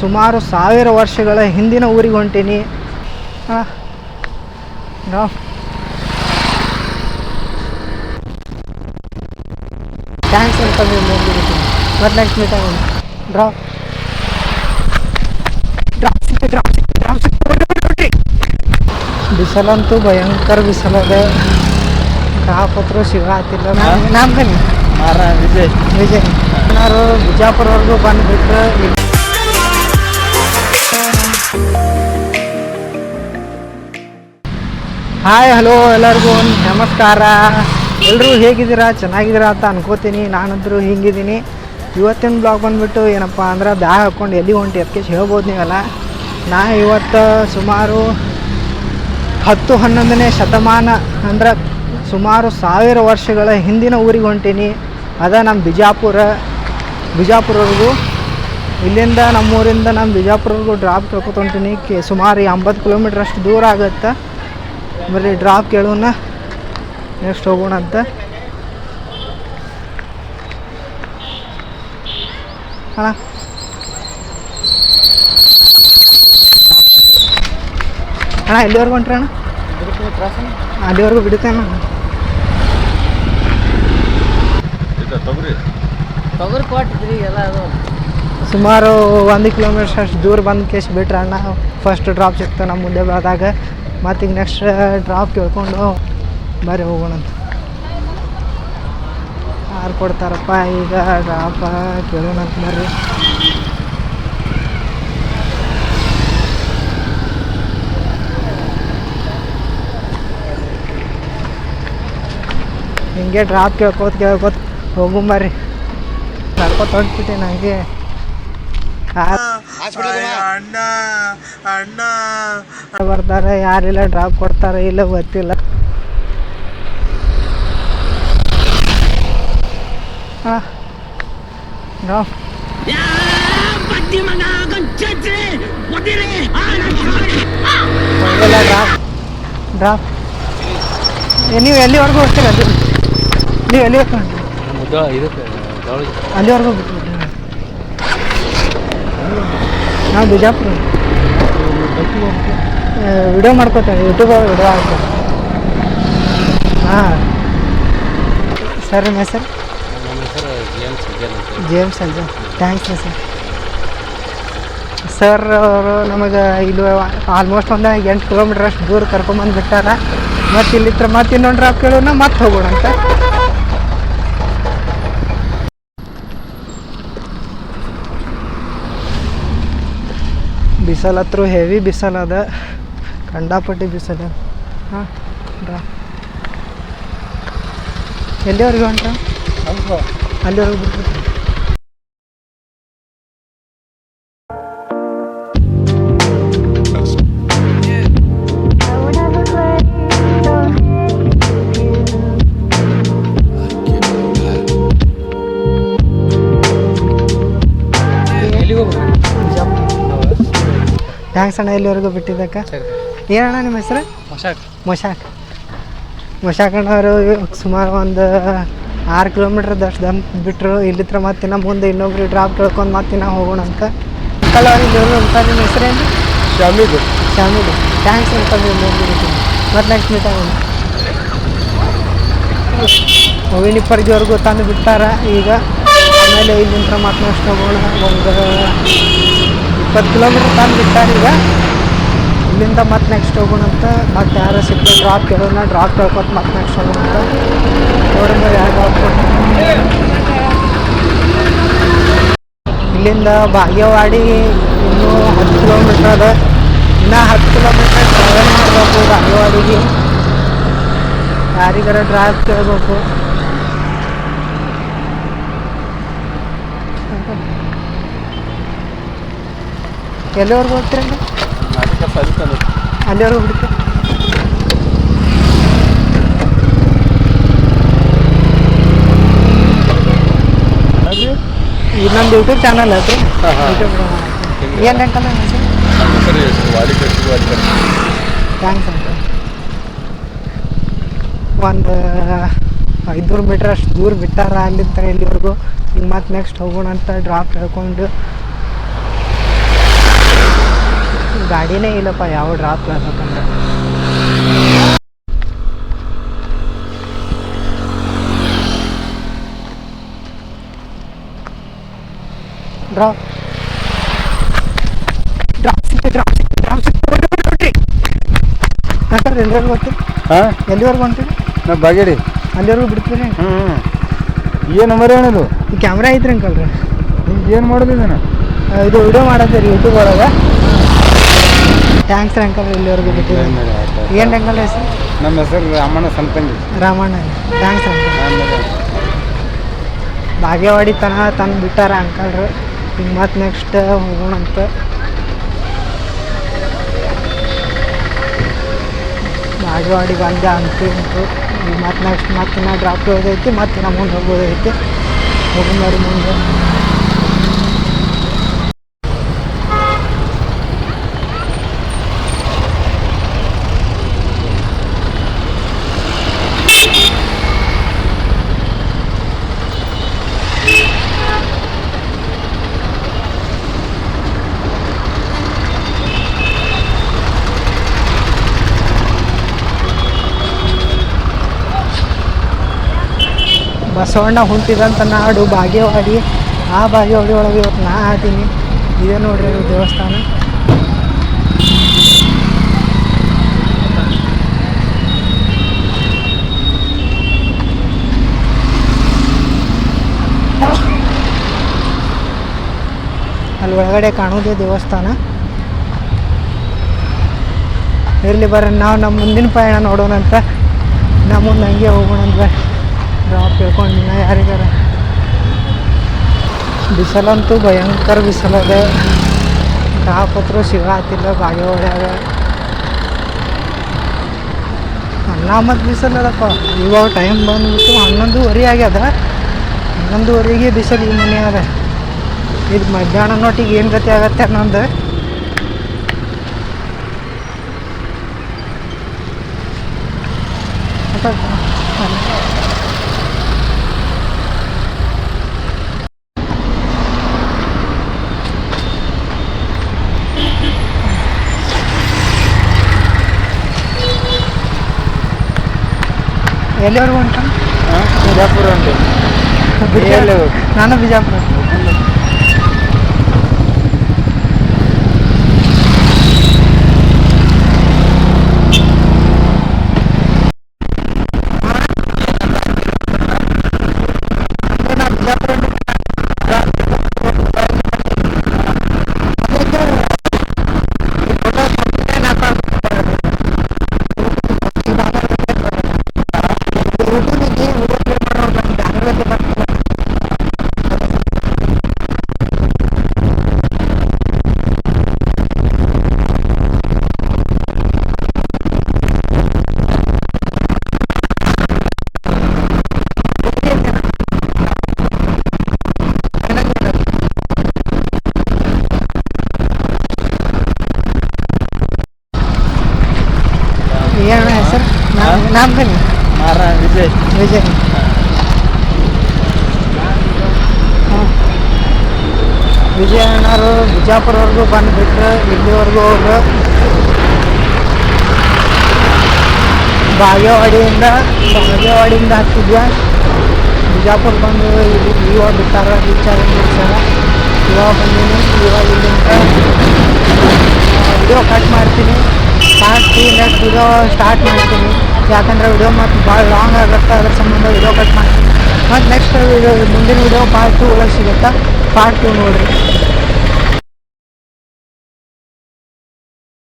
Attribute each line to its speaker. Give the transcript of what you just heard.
Speaker 1: ಸುಮಾರು 1000 ವರ್ಷಗಳ ಹಿಂದಿನ ಊರಿಗೆ ಹೊಂಟೀನಿ. ಥ್ಯಾಂಕ್ಸ್ ಅಂತ ಮತ್ತೆ ನೆಕ್ಸ್ಟ್ ಮೀಟ್ ಆಗೋಣ. ಬಿಸಿಲಂತೂ ಭಯಂಕರ ಬಿಸಿಲದ. ಕಾಪತ್ರ ಸಿಗತ್ತಿಲ್ಲ. ನಾಮ್ ಬನ್ನಿ ವಿಜಯ್ ಏನಾರು ಬಿಜಾಪುರವರೆಗೂ ಬಂದುಬಿಟ್ರೆ ಹಾಯ್ ಹಲೋ ಎಲ್ಲರಿಗೂ ನಮಸ್ಕಾರ. ಎಲ್ಲರೂ ಹೇಗಿದ್ದೀರಾ? ಚೆನ್ನಾಗಿದ್ದೀರಾ ಅಂತ ಅನ್ಕೋತೀನಿ. ನಾನಂತರೂ ಹಿಂಗಿದ್ದೀನಿ. ಇವತ್ತಿನ ಬ್ಲಾಗ್ ಬಂದುಬಿಟ್ಟು ಏನಪ್ಪ ಅಂದ್ರೆ ಬ್ಯಾಗ್ ಹಾಕ್ಕೊಂಡು ಎಲ್ಲಿ ಹೊಂಟಿ ಅದಕ್ಕೆ ಹೇಳ್ಬೋದು ನೀವೆಲ್ಲ. ನಾ ಇವತ್ತು ಸುಮಾರು 10-11ನೇ ಶತಮಾನ ಅಂದ್ರೆ ಸುಮಾರು 1000 ವರ್ಷಗಳ ಹಿಂದಿನ ಊರಿಗೆ ಹೊಂಟೀನಿ. ಅದ ನಮ್ಮ ಬಿಜಾಪುರವರೆಗೂ. ಇಲ್ಲಿಂದ ನಮ್ಮೂರಿಂದ ನಮ್ಮ ಬಿಜಾಪುರವರೆಗೂ ಡ್ರಾಪ್ ಕೇಳ್ಕೊತ ಹೊಂಟೀನಿ. ಸುಮಾರು 80 ಕಿಲೋಮೀಟ್ರ್ ಅಷ್ಟು ದೂರ ಆಗುತ್ತೆ. ಬರೀ ಡ್ರಾಪ್ ಕೇಳೋಣ, ನೆಕ್ಸ್ಟ್ ಹೋಗೋಣ ಅಂತ. ಅಣ್ಣ ಎಲ್ಲಿವರೆಗೂ ಹೊಂಟ್ರಿ ಅಣ್ಣ? ಅಲ್ಲಿವರೆಗೂ ಬಿಡುತ್ತೇನ?
Speaker 2: ತೊಗರಿ ಕೊಟ್ಟಿದ್ರಿ ಎಲ್ಲ ಅದು
Speaker 1: ಸುಮಾರು 1 ಕಿಲೋಮೀಟರ್ ಅಷ್ಟು ದೂರ ಬಂದು ಕೇಸ್ ಬಿಟ್ರೆ ಅಣ್ಣ ಫಸ್ಟ್ ಡ್ರಾಪ್ ಸಿಗ್ತಾವೆ ನಮ್ಮ ಮುಂದೆ ಬೆಳೆದಾಗ. ಮತ್ತು ಈಗ ನೆಕ್ಸ್ಟ್ ಡ್ರಾಪ್ ಕೇಳ್ಕೊಂಡು ಬರೀ ಹೋಗೋಣಂತ. ಯಾರು ಕೊಡ್ತಾರಪ್ಪ ಈಗ ಡ್ರಾಪ ಕೇಳೋಣಂತ ಬರ್ರಿ. ಹಿಂಗೆ ಡ್ರಾಪ್ ಕೇಳ್ಕೋತ ಹೋಗುಂಬರ್ರಿ. ನಡ್ಕೊತ ಹೊಂಟ್ಬಿಟ್ಟೆ ನನಗೆ. ಬರ್ತಾರೆ ಯಾರಿಲ್ಲ, ಡ್ರಾಪ್ ಕೊಡ್ತಾರೆ ಇಲ್ಲ ಗೊತ್ತಿಲ್ಲ. ಡ್ರಾಪ್ ಡ್ರಾಪ್ ನೀವು ಎಲ್ಲಿವರೆಗೂ ಹೋಗ್ತೀರ? ಅದು ನೀವು ಎಲ್ಲಿ ಹೋಗ್ಕೊಂಡು ಅಲ್ಲಿವರೆಗೂ ಬಿಟ್ಬಿಟ್ರಿ. ನಾವು ಬಿಜಾಪುರ ವಿಡಿಯೋ ಮಾಡ್ಕೋತೇವೆ, ಯೂಟ್ಯೂಬ್ ವಿಡಿಯೋ ಹಾಕ್ತೇವೆ. ಹಾಂ ಸರ್, ನಿಮ್ಮ ಹೆಸರು? ಜೇಮ್ಸ್ ಸಂಜಯ್. ಥ್ಯಾಂಕ್ಸ್ ರೀ ಸರ್. ಸರ್ ಅವರು ನಮಗೆ ಇಲ್ಲಿ ಆಲ್ಮೋಸ್ಟ್ ಒಂದು 8 ಕಿಲೋಮೀಟ್ರ್ ಅಷ್ಟು ದೂರ ಕರ್ಕೊಂಬಂದು ಬಿಟ್ಟಾರ. ಮತ್ತು ಇಲ್ಲಿತ್ರ ಮತ್ತೆ ಇನ್ನೊಂದು ಡ್ರಾಪ್ ಕೇಳೋಣ, ಮತ್ತೆ ಹೋಗೋಣ ಅಂತ. ಬಿಸಿಲತ್ರು ಹೆವಿ ಬಿಸಿಲದ, ಕಂಡಾಪಟ್ಟಿ ಬಿಸಿಲು. ಹಾಂ ಡ್ರಾಪ್ ಎಲ್ಲಿವರೆಗೂ ಹೊಂಟ? ಅಲ್ಲಿವರೆಗೂ ಬಿಟ್ಬಿಟ್ಟು ಥ್ಯಾಂಕ್ಸ್ ಅಣ್ಣ ಎಲ್ಲಿವರೆಗೂ ಬಿಟ್ಟಿದ್ದಕ್ಕ. ಏನಣ್ಣ ನಿಮ್ಮ ಹೆಸರು? ಮೊಶಾಕ್ ಅಣ್ಣವರು ಸುಮಾರು ಒಂದು 6 ಕಿಲೋಮೀಟ್ರದಷ್ಟು ಬಿಟ್ಟರು. ಇಲ್ಲಿತ್ರ ಮತ್ತೆ ನಮ್ಮ ಮುಂದೆ ಇನ್ನೊಬ್ರು ಡ್ರಾಪ್ ಕೇಳ್ಕೊಂಡು ಮತ್ತೆ ನಾವು ಹೋಗೋಣ ಅಂತ. ಇಲ್ಲಿವರೆಗೂ ಅಂತ. ನಿಮ್ಮ ಹೆಸರೇನು? ಶಾಮಿದು. ಥ್ಯಾಂಕ್ಸ್ ಅಂತ ಮತ್ತೆ ನೆಕ್ಸ್ಟ್ ಮೀಟ್ ಆಗೋಣ. ಹೋವಿನಿಪ್ಪರ್ಗಿವರೆಗೂ ತಂದು ಬಿಟ್ಟಾರ ಈಗ. ಆಮೇಲೆ ಇಲ್ಲಿಂದ ಮತ್ತೆ ನೆಕ್ಸ್ಟ್ ಹೋಗೋಣ. ಒಂದು 20 ಕಿಲೋಮೀಟ್ರ್ ತಂದು ಬಿಟ್ಟಾರೆ ಈಗ. ಇಲ್ಲಿಂದ ಮತ್ತೆ ನೆಕ್ಸ್ಟ್ ಹೋಗೋಣ ಅಂತ. ಮತ್ತೆ ಯಾರು ಸಿಕ್ಕರು ಡ್ರಾಪ್ ಕೇಳೋಣ, ಡ್ರಾಪ್ ಕೇಳ್ಕೊತ ಮತ್ತೆ ನೆಕ್ಸ್ಟ್ ಹೋಗೋಣ ಅಂತ. ನೋಡೋಣ ಯಾರು ಡ್ರಾಪ್ ಕೊಟ್ಟು. ಇಲ್ಲಿಂದ ಬಾಗೇವಾಡಿ ಇನ್ನೂ 10 ಕಿಲೋಮೀಟ್ರ್ ಅದ. ಇನ್ನೂ 10 ಕಿಲೋಮೀಟ್ರ್ ಟ್ರಾವೆಲ್ ಮಾಡಬೇಕು ಬಾಗೇವಾಡಿಗೆ. ಯಾರಿಗಾರ ಡ್ರಾಪ್ ಕೇಳಬೇಕು. ಎಲ್ಲಿವರೆಗೂ ಹೋಗ್ತೀರಂడి? ಅಲ್ಲಿವರೆಗೂ ಬಿಡುತ್ತೆ. ಇನ್ನೊಂದು ಯೂಟ್ಯೂಬ್ ಚಾನಲ್ ಐತಿ. ಯೂಟ್ಯೂಬ್ ಏನು ಅಂತಲ್ಲ ಥ್ಯಾಂಕ್ಸ್ ಅಂತ. ಒಂದು 500 ಮೀಟ್ರ್ ಅಷ್ಟು ದೂರ ಬಿಟ್ಟಾರ ಅಲ್ಲಿಂದ ಇಲ್ಲಿವರೆಗೂ. ಈಗ ಮತ್ತೆ ನೆಕ್ಸ್ಟ್ ಹೋಗೋಣ ಅಂತ ಡ್ರಾಪ್ ಹೇಳ್ಕೊಂಡು ಗಾಡಿನೇ ಇಲ್ಲಪ್ಪ ಯಾವ ಡ್ರಾಪ್ ಮಾಡ್ಬೇಕಂದ್ರೆ. ಡ್ರಾಪ್ ಯಾಕಂದ್ರೆ ಎಲ್ಲಿವರೆಗೂ ಬರ್ತೀವಿ?
Speaker 3: ಹಾಂ
Speaker 1: ಎಲ್ಲಿವರೆಗೂ ಹೊಂತೀವಿ?
Speaker 3: ನಾ ಬಾಗೇಡಿ.
Speaker 1: ಅಲ್ಲಿವರೆಗೂ ಬಿಡ್ತೀರಿ?
Speaker 3: ಏನು ಮರ ಏನದು?
Speaker 1: ಈ ಕ್ಯಾಮ್ರಾ ಐತ್ರಿ ಅಂಕಲ್ರಿ.
Speaker 3: ನಿಮ್ಗೆ ಏನು ಮಾಡೋದು ಇದನ್ನು?
Speaker 1: ಇದು ವಿಡಿಯೋ ಮಾಡೋದು ರೀ ಯೂಟ್ಯೂಬ್ ಒಳಗೆ. ಥ್ಯಾಂಕ್ಸ್ ರೀ ಅಂಕಲ್ ಇಲ್ಲಿವರೆಗೂ ಬಿಟ್ಟಿರಿ. ಏನು ಅಂಕಲ್ ಹೆಸರು?
Speaker 3: ನಮ್ಮ ಹೆಸರು ರಾಮಣ್ಣ ಸಂತಂಗಿ.
Speaker 1: ರಾಮಣ್ಣ. Thanks uncle. ಬಾಗೇವಾಡಿ ತಂದು ಬಿಟ್ಟಾರ ಅಂಕಲ್ರು. ಈಗ ಮತ್ತೆ ನೆಕ್ಸ್ಟ್ ಹೋಗೋಣಂತ. ಬಾಗೇವಾಡಿ ಬಂದೆ ಅಂತೂ ಈಗ ಮತ್ತೆ ನೆಕ್ಸ್ಟ್ ಮತ್ತೆ ನಾ ಡ್ರಾಪ್ ಹೋಗೋದೈತಿ, ಮತ್ತೆ ನಾ ಮುಂದೆ ಹೋಗೋದೈತಿ. ಹೋಗೋಣ ಮುಂದೆ. ಬಸವಣ್ಣ ಹುಟ್ಟಿದಂಥ ನಾಡು ಬಾಗೇವಾಡಿ. ಆ ಬಾಗೇವಾಡಿ ಒಳಗೆ ಇವತ್ತು ನಾ ಆತೀನಿ. ಇದೇ ನೋಡ್ರಿ ಇದು ದೇವಸ್ಥಾನ. ಅಲ್ಲಿ ಒಳಗಡೆ ಕಾಣೋದೇ ದೇವಸ್ಥಾನ. ಇರಲಿ ಬರ್ರಿ, ನಾವು ನಮ್ಮ ಮುಂದಿನ ಪಯಣ ನೋಡೋಣಂತ. ನಮ್ಮ ಮುಂದೆ ಹಂಗೆ ಹೋಗೋಣಂತ. ಡ್ರಾಪ್ ಹೇಳ್ಕೊಂಡಿನ ಯಾರಿಗಾರ. ಬಿಸಿಲಂತೂ ಭಯಂಕರ ಬಿಸಿಲದ. ಡ್ರಾಪ್ ಹತ್ರ ಸಿಗತ್ತಿಲ್ಲ ಬಾಗೇವಾಡ್ಯಾಗ. ಮತ್ತು ಬಿಸಿಲದಪ್ಪ. ಇವಾಗ ಟೈಮ್ ಬಂದ್ಬಿಟ್ಟು 11:30 ಆಗ್ಯದ. 11:30ಗೆ ಬಿಸಿಲು ಈ ಮನೆ ಅದ. ಇದು ಮಧ್ಯಾಹ್ನ ನೋಟಿಗೆ ಏನು ಗತಿ ಆಗತ್ತೆ ಅನ್ನೊಂದು. ಎಲ್ಲಿವರೆಗೂ ಉಂಟ?
Speaker 3: ಬಿಜಾಪುರ ಉಂಟು.
Speaker 1: ನಾನು ಬಿಜಾಪುರ. ಏನು ಹೆಸರು? ನಾಮ ಬನ್ನಿ.
Speaker 3: ವಿಜಯ್.
Speaker 1: ವಿಜಯ್. ಹಾಂ, ವಿಜಯ ಅಣ್ಣರು ಬಿಜಾಪುರವರೆಗೂ ಬಂದುಬಿಟ್ರೆ ಇಲ್ಲಿವರೆಗೂ ಹೋಗಿ ಬಾಗೇವಾಡಿಯಿಂದ ಹತ್ತಿದ್ವಿ. ಬಿಜಾಪುರ ಬಂದು ಇವಾಗ ಬಿಟ್ಟಾರ. ರೀಚಾರ್ಜ್ ಮುಗಿಸ್ಯಾರ. ಇವಾಗ ಬಂದೀನಿ. ಇವಾಗ ಇಲ್ಲಿಂದ ವಿಡಿಯೋ ಕಟ್ ಮಾಡ್ತೀನಿ. ಪಾರ್ಟ್ 3 ನೆಕ್ಸ್ಟ್ ವಿಡಿಯೋ ಸ್ಟಾರ್ಟ್ ಮಾಡ್ತೀನಿ. ಯಾಕಂದರೆ ವಿಡಿಯೋ ಮತ್ತು ಭಾಳ ಲಾಂಗ್ ಆಗುತ್ತೆ. ಅದ್ರ ಸಂಬಂಧ ವಿಡಿಯೋ ಕಟ್ ಮಾಡ್ತೀನಿ. ಮತ್ತು ನೆಕ್ಸ್ಟ್ ವಿಡಿಯೋ ಮುಂದಿನ ವಿಡಿಯೋ ಪಾರ್ಟ್ 2 ಒಳಗೆ ಸಿಗುತ್ತೆ. ಪಾರ್ಟ್ 2 ನೋಡಿರಿ.